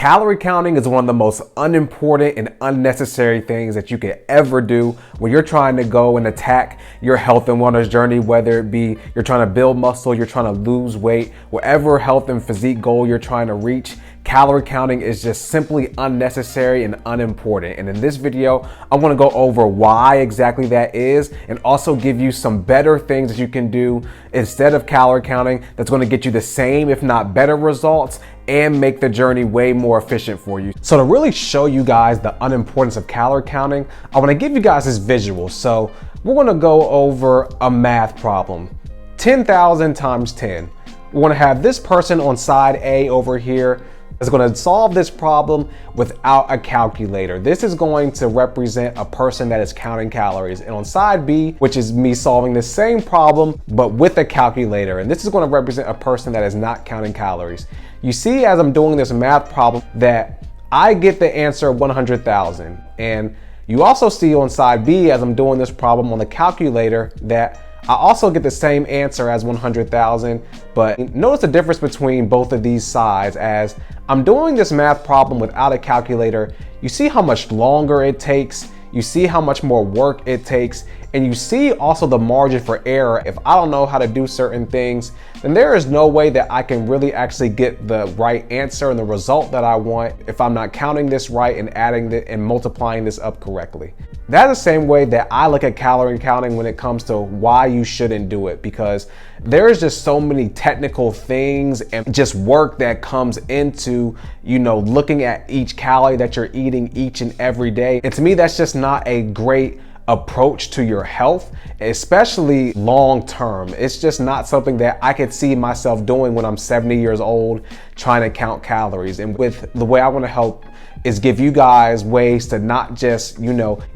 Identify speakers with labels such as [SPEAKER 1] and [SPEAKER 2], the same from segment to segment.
[SPEAKER 1] Calorie counting is one of the most unimportant and unnecessary things that you could ever do when you're trying to go and attack your health and wellness journey, whether it be you're trying to build muscle, you're trying to lose weight, whatever health and physique goal you're trying to reach. Calorie counting is just simply unnecessary and unimportant. And in this video, I want to go over why exactly that is and also give you some better things that you can do instead of calorie counting that's going to get you the same, if not better results, and make the journey way more efficient for you. So to really show you guys the unimportance of calorie counting, I want to give you guys this visual. So we're going to go over a math problem. 10,000 times 10. We're going to have this person on side A over here is going to solve this problem without a calculator. This is going to represent a person that is counting calories. And on side B, which is me solving the same problem, but with a calculator. And this is going to represent a person that is not counting calories. You see, as I'm doing this math problem, that I get the answer 100,000. And you also see on side B, as I'm doing this problem on the calculator, that I also get the same answer as 100,000, but notice the difference between both of these sides. As I'm doing this math problem without a calculator, you see how much longer it takes, you see how much more work it takes, and you see also the margin for error. If I don't know how to do certain things, then there is no way that I can really actually get the right answer and the result that I want if I'm not counting this right and adding it and multiplying this up correctly. That's the same way that I look at calorie counting when it comes to why you shouldn't do it, because there's just so many technical things and just work that comes into, looking at each calorie that you're eating each and every day. And to me, that's just not a great approach to your health, especially long term. It's just not something that I could see myself doing when I'm 70 years old, trying to count calories. And with the way I want to help is give you guys ways to not just,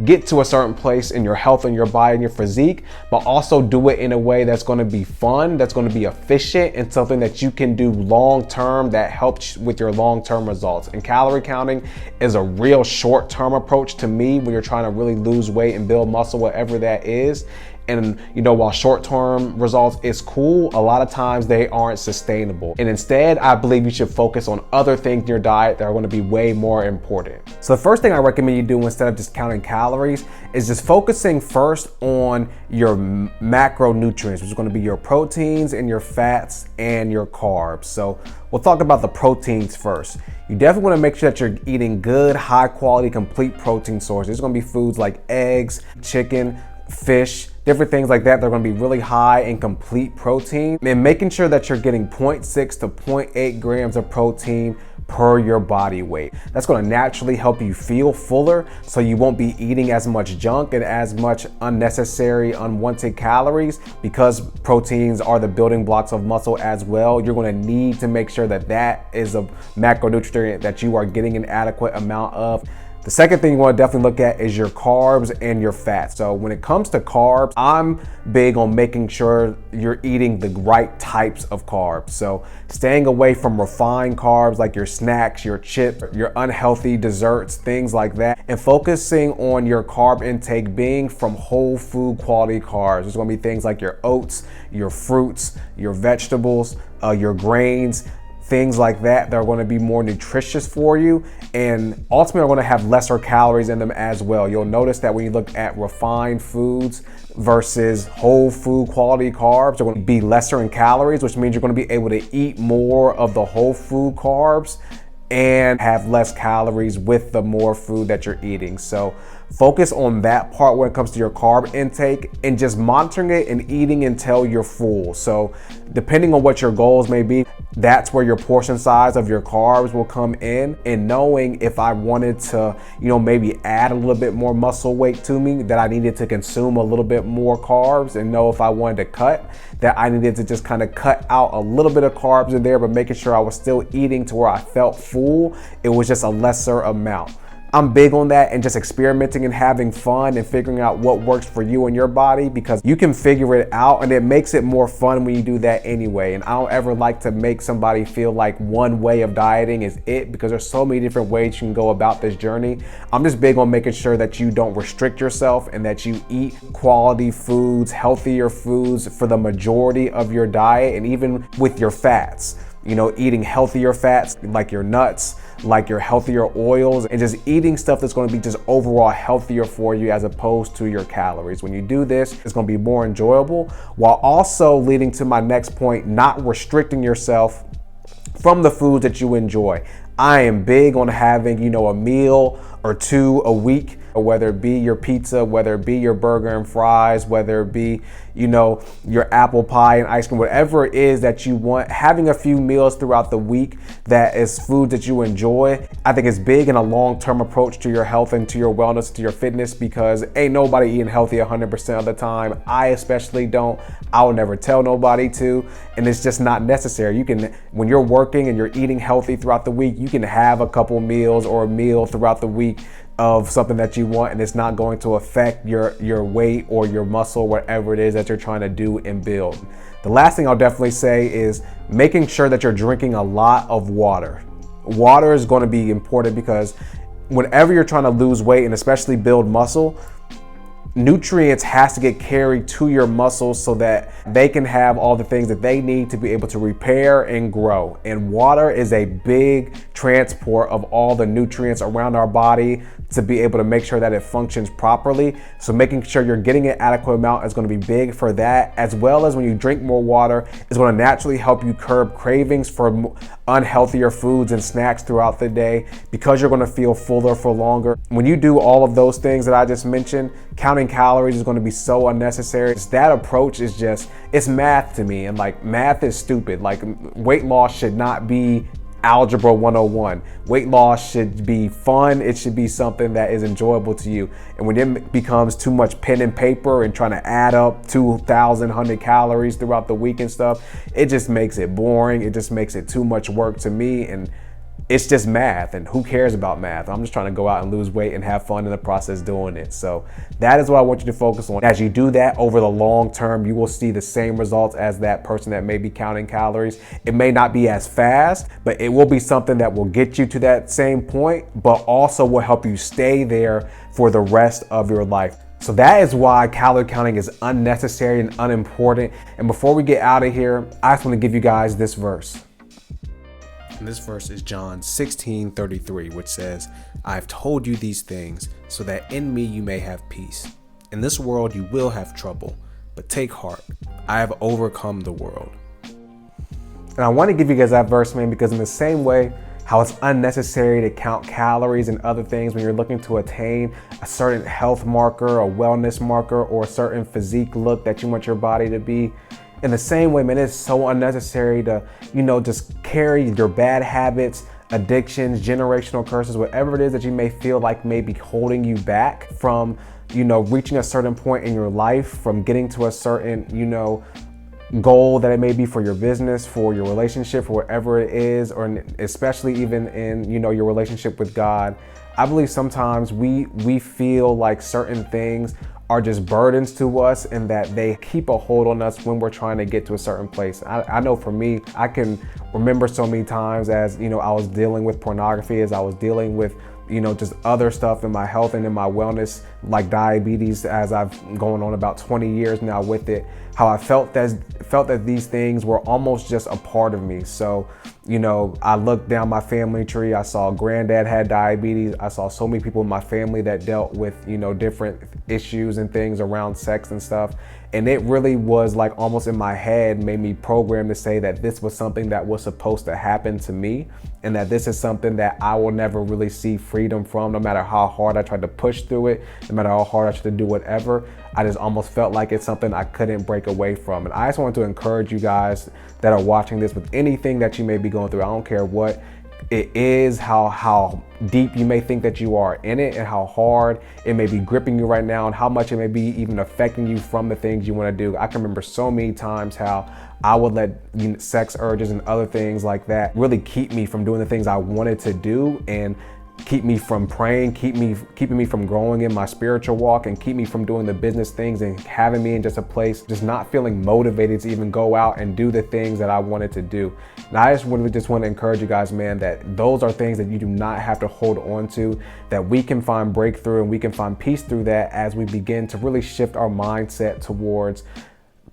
[SPEAKER 1] get to a certain place in your health and your body and your physique, but also do it in a way that's going to be fun, that's going to be efficient, and something that you can do long term that helps with your long term results. And calorie counting is a real short term approach to me when you're trying to really lose weight and build muscle, whatever that is. And while short-term results is cool, a lot of times they aren't sustainable. And instead, I believe you should focus on other things in your diet that are going to be way more important. So the first thing I recommend you do instead of just counting calories is just focusing first on your macronutrients, which is going to be your proteins and your fats and your carbs. So we'll talk about the proteins first. You definitely want to make sure that you're eating good, high quality, complete protein sources. There's going to be foods like eggs, chicken, fish, different things like that. They're going to be really high in complete protein, and making sure that you're getting 0.6 to 0.8 grams of protein per your body weight. That's going to naturally help you feel fuller, so you won't be eating as much junk and as much unnecessary, unwanted calories, because proteins are the building blocks of muscle as well. You're going to need to make sure that that is a macronutrient that you are getting an adequate amount of. The second thing you want to definitely look at is your carbs and your fats. So when it comes to carbs, I'm big on making sure you're eating the right types of carbs. So staying away from refined carbs like your snacks, your chips, your unhealthy desserts, things like that, and focusing on your carb intake being from whole food quality carbs. There's going to be things like your oats, your fruits, your vegetables, your grains, things like that are going to be more nutritious for you, and ultimately are going to have lesser calories in them as well. You'll notice that when you look at refined foods versus whole food quality carbs, they're going to be lesser in calories, which means you're going to be able to eat more of the whole food carbs and have less calories with the more food that you're eating. So focus on that part when it comes to your carb intake, and just monitoring it and eating until you're full. So depending on what your goals may be, that's where your portion size of your carbs will come in. And knowing if I wanted to, maybe add a little bit more muscle weight to me, that I needed to consume a little bit more carbs, and know if I wanted to cut, that I needed to just kind of cut out a little bit of carbs in there, but making sure I was still eating to where I felt full. It was just a lesser amount. I'm big on that, and just experimenting and having fun and figuring out what works for you and your body, because you can figure it out, and it makes it more fun when you do that anyway. And I don't ever like to make somebody feel like one way of dieting is it, because there's so many different ways you can go about this journey. I'm just big on making sure that you don't restrict yourself and that you eat quality foods, healthier foods for the majority of your diet, and even with your fats. Eating healthier fats like your nuts, like your healthier oils and just eating stuff that's going to be just overall healthier for you as opposed to your calories. When you do this, it's going to be more enjoyable, while also leading to my next point, not restricting yourself from the foods that you enjoy. I am big on having, a meal or two a week, whether it be your pizza, whether it be your burger and fries, whether it be, your apple pie and ice cream, whatever it is that you want, having a few meals throughout the week that is food that you enjoy, I think is big in a long-term approach to your health and to your wellness, to your fitness, because ain't nobody eating healthy 100% of the time. I especially don't. I will never tell nobody to, and it's just not necessary. You can, when you're working and you're eating healthy throughout the week, you can have a couple meals or a meal throughout the week of something that you want, and it's not going to affect your weight or your muscle, whatever it is that you're trying to do and build. The last thing I'll definitely say is making sure that you're drinking a lot of water. Water is going to be important because whenever you're trying to lose weight and especially build muscle, nutrients has to get carried to your muscles so that they can have all the things that they need to be able to repair and grow. And water is a big transport of all the nutrients around our body to be able to make sure that it functions properly. So making sure you're getting an adequate amount is going to be big for that, as well as when you drink more water, it's going to naturally help you curb cravings for unhealthier foods and snacks throughout the day, because you're going to feel fuller for longer. When you do all of those things that I just mentioned, counting calories is going to be so unnecessary. That approach is it's math to me, and like math is stupid. Like weight loss should not be Algebra 101. Weight loss should be fun. It should be something that is enjoyable to you. And when it becomes too much pen and paper and trying to add up 2,100 calories throughout the week and stuff, it just makes it boring. It just makes it too much work to me. And it's just math, and who cares about math? I'm just trying to go out and lose weight and have fun in the process doing it. So that is what I want you to focus on. As you do that over the long term, you will see the same results as that person that may be counting calories. It may not be as fast, but it will be something that will get you to that same point, but also will help you stay there for the rest of your life. So that is why calorie counting is unnecessary and unimportant. And before we get out of here, I just want to give you guys this verse. And this verse is John 16:33, which says, "I have told you these things so that in me you may have peace. In this world you will have trouble, but take heart. I have overcome the world." And I want to give you guys that verse, man, because in the same way how it's unnecessary to count calories and other things when you're looking to attain a certain health marker, a wellness marker, or a certain physique look that you want your body to be, in the same way, man, it's so unnecessary to, just carry your bad habits, addictions, generational curses, whatever it is that you may feel like may be holding you back from, reaching a certain point in your life, from getting to a certain, goal that it may be for your business, for your relationship, for whatever it is, or especially even in, your relationship with God. I believe sometimes we feel like certain things are just burdens to us and that they keep a hold on us when we're trying to get to a certain place. I know for me, I can remember so many times as, I was dealing with pornography, as I was dealing with, just other stuff in my health and in my wellness, like diabetes, as I've going on about 20 years now with it, how I felt that these things were almost just a part of me. So, I looked down my family tree, I saw granddad had diabetes, I saw so many people in my family that dealt with, different issues and things around sex and stuff. And it really was like almost in my head made me program to say that this was something that was supposed to happen to me, and that this is something that I will never really see freedom from, no matter how hard I tried to push through it, no matter how hard I tried to do whatever. I just almost felt like it's something I couldn't break away from. And I just wanted to encourage you guys that are watching this with anything that you may be going through. I don't care what it is, how deep you may think that you are in it, and how hard it may be gripping you right now, and how much it may be even affecting you from the things you want to do. I can remember so many times how I would let sex urges and other things like that really keep me from doing the things I wanted to do, and keep me from praying, keeping me from growing in my spiritual walk, and keep me from doing the business things, and having me in just a place just not feeling motivated to even go out and do the things that I wanted to do. And I just want to encourage you guys, man, that those are things that you do not have to hold on to, that we can find breakthrough and we can find peace through that as we begin to really shift our mindset towards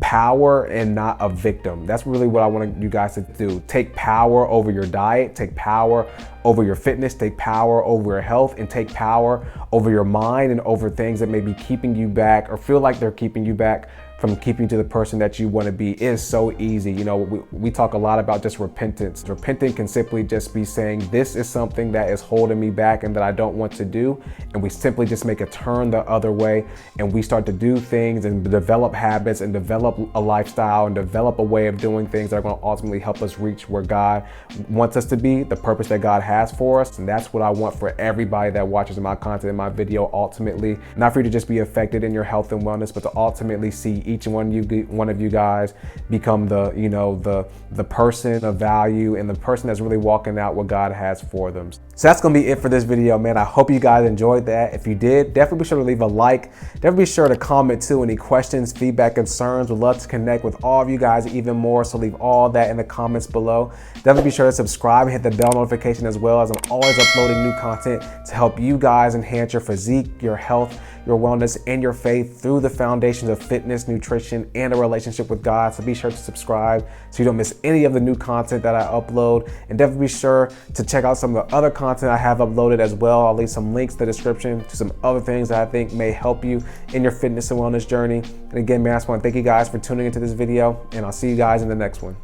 [SPEAKER 1] power and not a victim. That's really what I want you guys to do. Take power over your diet, take power over your fitness, take power over your health, and take power over your mind and over things that may be keeping you back or feel like they're keeping you back from keeping to the person that you want to be. It is so easy. You know, we talk a lot about just repentance. Repenting can simply just be saying, this is something that is holding me back and that I don't want to do. And we simply just make a turn the other way, and we start to do things and develop habits and develop a lifestyle and develop a way of doing things that are going to ultimately help us reach where God wants us to be, the purpose that God has for us. And that's what I want for everybody that watches my content in my video, ultimately, not for you to just be affected in your health and wellness, but to ultimately see each and one of you guys become the person of value and the person that's really walking out what God has for them. So that's gonna be it for this video, man. I hope you guys enjoyed that. If you did, definitely be sure to leave a like. Definitely be sure to comment too, any questions, feedback, concerns. Would love to connect with all of you guys even more, so leave all that in the comments below. Definitely be sure to subscribe and hit the bell notification, as well as I'm always uploading new content to help you guys enhance your physique, your health, your wellness, and your faith through the foundations of fitness, nutrition, and a relationship with God. So be sure to subscribe so you don't miss any of the new content that I upload. And definitely be sure to check out some of the other content I have uploaded as well. I'll leave some links in the description to some other things that I think may help you in your fitness and wellness journey. And again, man, I just want to thank you guys for tuning into this video, and I'll see you guys in the next one.